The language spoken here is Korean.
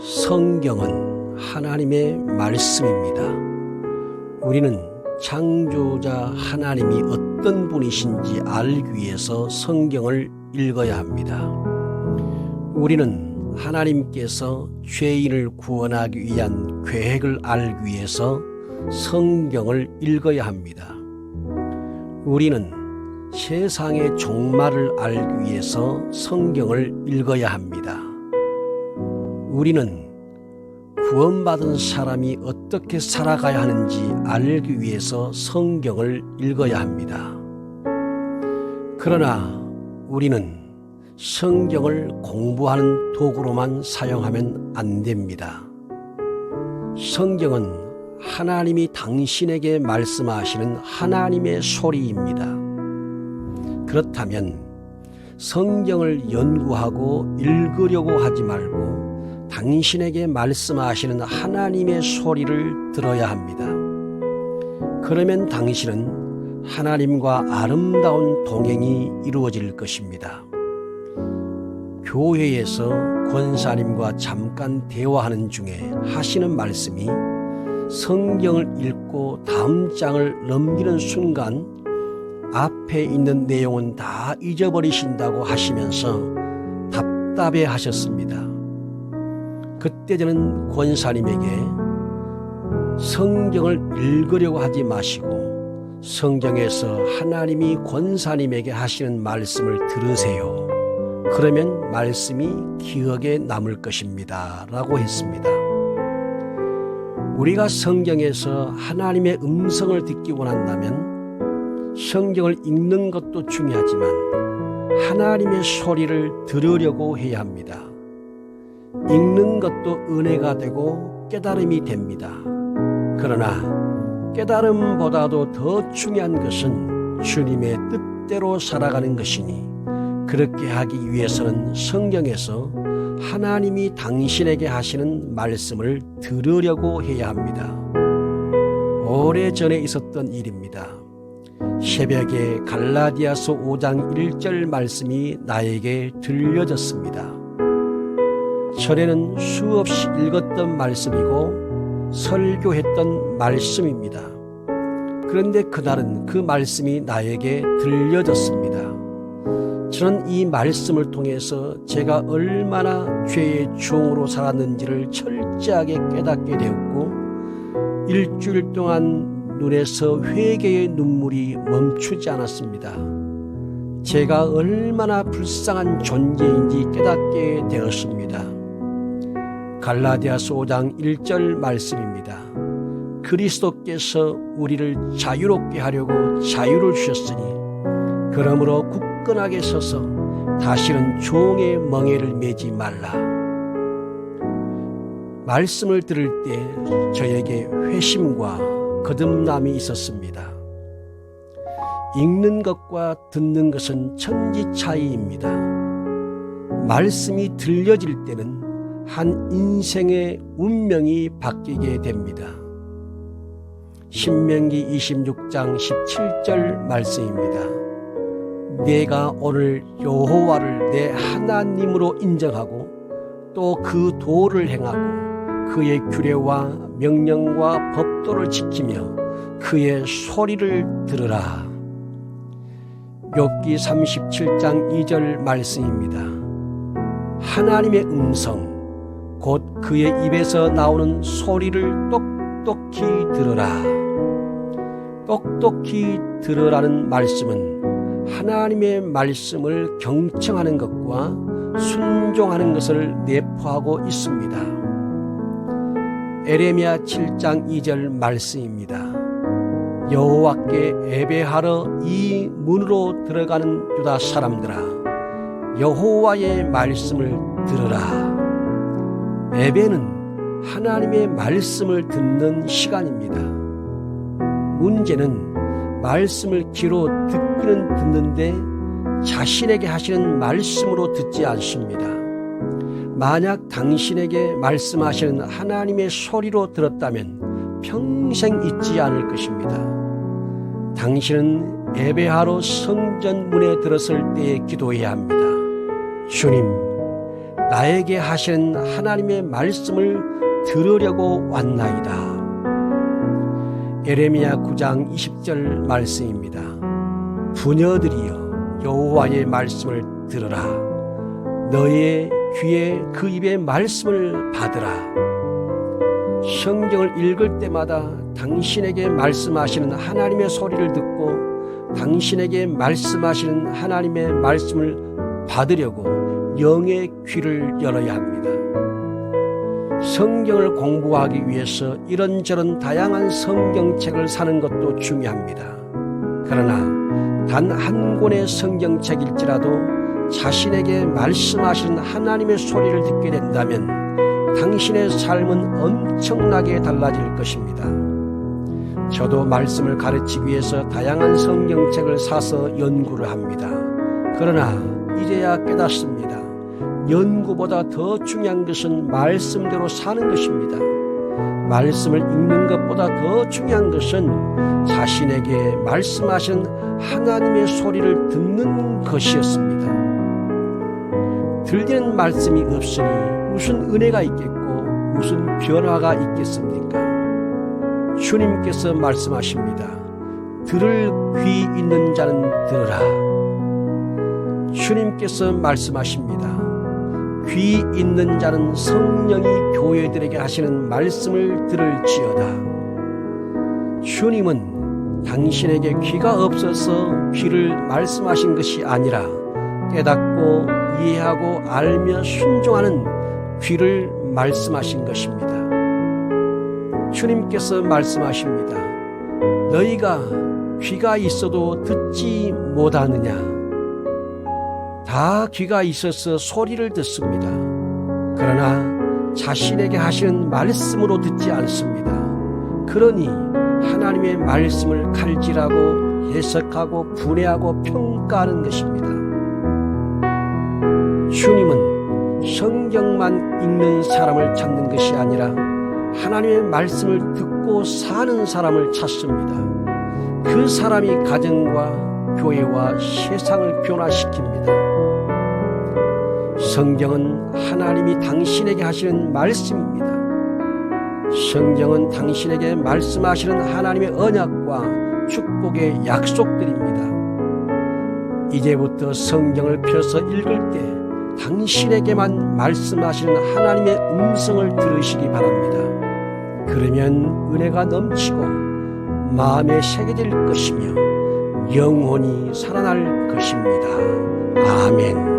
성경은 하나님의 말씀입니다. 우리는 창조자 하나님이 어떤 분이신지 알기 위해서 성경을 읽어야 합니다. 우리는 하나님께서 죄인을 구원하기 위한 계획을 알기 위해서 성경을 읽어야 합니다. 우리는 세상의 종말을 알기 위해서 성경을 읽어야 합니다. 우리는 구원받은 사람이 어떻게 살아가야 하는지 알기 위해서 성경을 읽어야 합니다. 그러나 우리는 성경을 공부하는 도구로만 사용하면 안 됩니다. 성경은 하나님이 당신에게 말씀하시는 하나님의 소리입니다. 그렇다면 성경을 연구하고 읽으려고 하지 말고 당신에게 말씀하시는 하나님의 소리를 들어야 합니다. 그러면 당신은 하나님과 아름다운 동행이 이루어질 것입니다. 교회에서 권사님과 잠깐 대화하는 중에 하시는 말씀이 성경을 읽고 다음 장을 넘기는 순간 앞에 있는 내용은 다 잊어버리신다고 하시면서 답답해 하셨습니다. 그때 저는 권사님에게 성경을 읽으려고 하지 마시고 성경에서 하나님이 권사님에게 하시는 말씀을 들으세요. 그러면 말씀이 기억에 남을 것입니다 라고 했습니다. 우리가 성경에서 하나님의 음성을 듣기 원한다면 성경을 읽는 것도 중요하지만 하나님의 소리를 들으려고 해야 합니다. 읽는 것도 은혜가 되고 깨달음이 됩니다. 그러나 깨달음보다도 더 중요한 것은 주님의 뜻대로 살아가는 것이니 그렇게 하기 위해서는 성경에서 하나님이 당신에게 하시는 말씀을 들으려고 해야 합니다. 오래전에 있었던 일입니다. 새벽에 갈라디아서 5장 1절 말씀이 나에게 들려졌습니다. 전에는 수없이 읽었던 말씀이고 설교했던 말씀입니다. 그런데 그날은 그 말씀이 나에게 들려졌습니다. 저는 이 말씀을 통해서 제가 얼마나 죄의 종으로 살았는지를 철저하게 깨닫게 되었고 일주일 동안 눈에서 회개의 눈물이 멈추지 않았습니다. 제가 얼마나 불쌍한 존재인지 깨닫게 되었습니다. 갈라디아서 5장 1절 말씀입니다. 그리스도께서 우리를 자유롭게 하려고 자유를 주셨으니 그러므로 굳건하게 서서 다시는 종의 멍에를 매지 말라. 말씀을 들을 때 저에게 회심과 거듭남이 있었습니다. 읽는 것과 듣는 것은 천지 차이입니다. 말씀이 들려질 때는 한 인생의 운명이 바뀌게 됩니다. 신명기 26장 17절 말씀입니다. 내가 오늘 여호와를 내 하나님으로 인정하고 또 그 도를 행하고 그의 규례와 명령과 법도를 지키며 그의 소리를 들으라. 욥기 37장 2절 말씀입니다. 하나님의 음성 곧 그의 입에서 나오는 소리를 똑똑히 들으라. 똑똑히 들으라는 말씀은 하나님의 말씀을 경청하는 것과 순종하는 것을 내포하고 있습니다. 에레미야 7장 2절 말씀입니다. 여호와께 예배하러 이 문으로 들어가는 유다 사람들아 여호와의 말씀을 들으라. 예배는 하나님의 말씀을 듣는 시간입니다. 문제는 말씀을 귀로 듣기는 듣는데 자신에게 하시는 말씀으로 듣지 않습니다. 만약 당신에게 말씀하시는 하나님의 소리로 들었다면 평생 잊지 않을 것입니다. 당신은 예배하러 성전 문에 들었을 때에 기도해야 합니다. 주님, 나에게 하시는 하나님의 말씀을 들으려고 왔나이다. 에레미야 9장 20절 말씀입니다. 부녀들이여 여호와의 말씀을 들으라. 너의 귀에 그 입의 말씀을 받으라. 성경을 읽을 때마다 당신에게 말씀하시는 하나님의 소리를 듣고 당신에게 말씀하시는 하나님의 말씀을 받으려고 영의 귀를 열어야 합니다. 성경을 공부하기 위해서 이런저런 다양한 성경책을 사는 것도 중요합니다. 그러나 단 한 권의 성경책일지라도 자신에게 말씀하시는 하나님의 소리를 듣게 된다면 당신의 삶은 엄청나게 달라질 것입니다. 저도 말씀을 가르치기 위해서 다양한 성경책을 사서 연구를 합니다. 그러나 이제야 깨닫습니다. 연구보다 더 중요한 것은 말씀대로 사는 것입니다. 말씀을 읽는 것보다 더 중요한 것은 자신에게 말씀하신 하나님의 소리를 듣는 것이었습니다. 들리는 말씀이 없으니 무슨 은혜가 있겠고 무슨 변화가 있겠습니까? 주님께서 말씀하십니다. 들을 귀 있는 자는 들으라. 주님께서 말씀하십니다. 귀 있는 자는 성령이 교회들에게 하시는 말씀을 들을지어다. 주님은 당신에게 귀가 없어서 귀를 말씀하신 것이 아니라 깨닫고 이해하고 알며 순종하는 귀를 말씀하신 것입니다. 주님께서 말씀하십니다. 너희가 귀가 있어도 듣지 못하느냐? 다 귀가 있어서 소리를 듣습니다. 그러나 자신에게 하시는 말씀으로 듣지 않습니다. 그러니 하나님의 말씀을 칼질하고 해석하고 분해하고 평가하는 것입니다. 주님은 성경만 읽는 사람을 찾는 것이 아니라 하나님의 말씀을 듣고 사는 사람을 찾습니다. 그 사람이 가정과 교회와 세상을 변화시킵니다. 성경은 하나님이 당신에게 하시는 말씀입니다. 성경은 당신에게 말씀하시는 하나님의 언약과 축복의 약속들입니다. 이제부터 성경을 펴서 읽을 때 당신에게만 말씀하시는 하나님의 음성을 들으시기 바랍니다. 그러면 은혜가 넘치고 마음에 새겨질 것이며 영혼이 살아날 것입니다. 아멘.